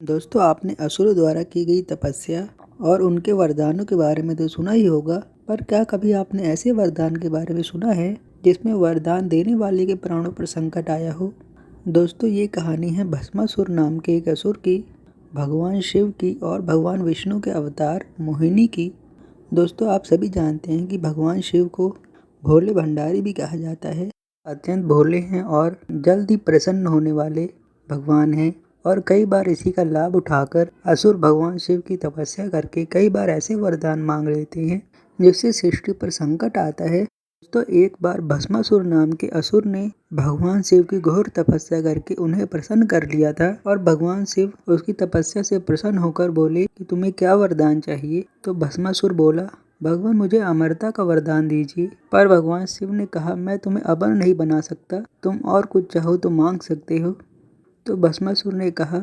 दोस्तों, आपने असुरों द्वारा की गई तपस्या और उनके वरदानों के बारे में तो सुना ही होगा, पर क्या कभी आपने ऐसे वरदान के बारे में सुना है जिसमें वरदान देने वाले के प्राणों पर संकट आया हो? दोस्तों, ये कहानी है भस्मासुर नाम के एक असुर की, भगवान शिव की और भगवान विष्णु के अवतार मोहिनी की। दोस्तों, आप सभी जानते हैं कि भगवान शिव को भोले भंडारी भी कहा जाता है। अत्यंत भोले हैं और जल्द ही प्रसन्न होने वाले भगवान हैं और कई बार इसी का लाभ उठाकर असुर भगवान शिव की तपस्या करके कई बार ऐसे वरदान मांग लेते हैं जिससे सृष्टि पर संकट आता है। तो एक बार भस्मासुर नाम के असुर ने भगवान शिव की घोर तपस्या करके उन्हें प्रसन्न कर लिया था और भगवान शिव उसकी तपस्या से प्रसन्न होकर बोले कि तुम्हें क्या वरदान चाहिए। तो भस्मासुर बोला, भगवान मुझे अमरता का वरदान दीजिए। पर भगवान शिव ने कहा, मैं तुम्हें अमर नहीं बना सकता, तुम और कुछ चाहो तो मांग सकते हो। तो भस्मासुर ने कहा,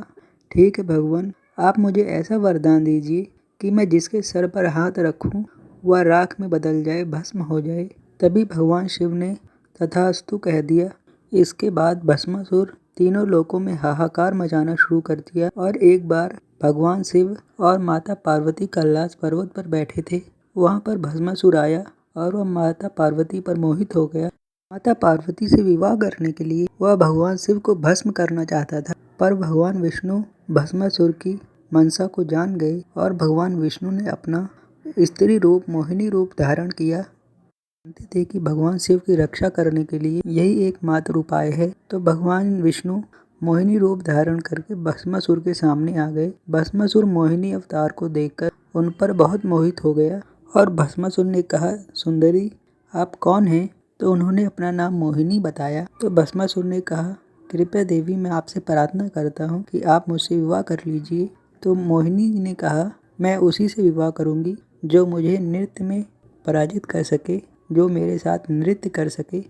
ठीक है भगवान, आप मुझे ऐसा वरदान दीजिए कि मैं जिसके सर पर हाथ रखूं वह राख में बदल जाए, भस्म हो जाए। तभी भगवान शिव ने तथास्तु कह दिया। इसके बाद भस्मासुर तीनों लोकों में हाहाकार मचाना शुरू कर दिया और एक बार भगवान शिव और माता पार्वती कैलाश पर्वत पर बैठे थे। वहाँ पर भस्मासुर आया और वह माता पार्वती पर मोहित हो गया। माता पार्वती से विवाह करने के लिए वह भगवान शिव को भस्म करना चाहता था, पर भगवान विष्णु भस्मासुर की मनसा को जान गए और भगवान विष्णु ने अपना स्त्री रूप मोहिनी रूप धारण किया। जानते थे कि भगवान शिव की रक्षा करने के लिए यही एकमात्र उपाय है। तो भगवान विष्णु मोहिनी रूप धारण करके भस्मासुर के सामने आ गए। भस्मासुर मोहिनी अवतार को देखकर उन पर बहुत मोहित हो गया और भस्मासुर ने कहा, सुंदरी आप कौन हैं? तो उन्होंने अपना नाम मोहिनी बताया। तो भस्मासुर ने कहा, कृपया देवी, मैं आपसे प्रार्थना करता हूँ कि आप मुझसे विवाह कर लीजिए। तो मोहिनी ने कहा, मैं उसी से विवाह करूँगी जो मुझे नृत्य में पराजित कर सके, जो मेरे साथ नृत्य कर सके।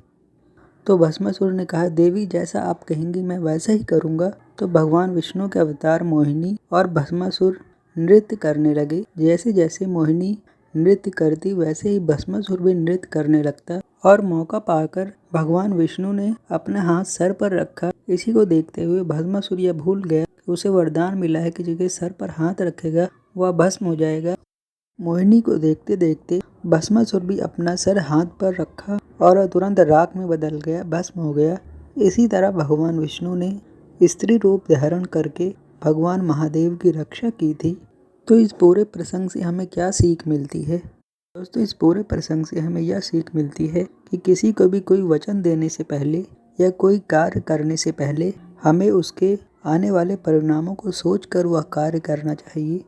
तो भस्मासुर ने कहा, देवी जैसा आप कहेंगी मैं वैसा ही करूँगा। तो भगवान विष्णु के अवतार मोहिनी और भस्मासुर नृत्य करने लगे। जैसे जैसे मोहिनी नृत्य करती वैसे ही भस्मासुर भी नृत्य करने लगता और मौका पाकर भगवान विष्णु ने अपना हाथ सर पर रखा। इसी को देखते हुए भस्मासुर यह भूल गया कि उसे वरदान मिला है कि जिसके सर पर हाथ रखेगा वह भस्म हो जाएगा। मोहिनी को देखते देखते भस्मासुर भी अपना सर हाथ पर रखा और तुरंत राख में बदल गया, भस्म हो गया। इसी तरह भगवान विष्णु ने स्त्री रूप धारण करके भगवान महादेव की रक्षा की थी। तो इस पूरे प्रसंग से हमें क्या सीख मिलती है? दोस्तों, इस पूरे प्रसंग से हमें यह सीख मिलती है कि किसी को भी कोई वचन देने से पहले या कोई कार्य करने से पहले हमें उसके आने वाले परिणामों को सोचकर वह कार्य करना चाहिए।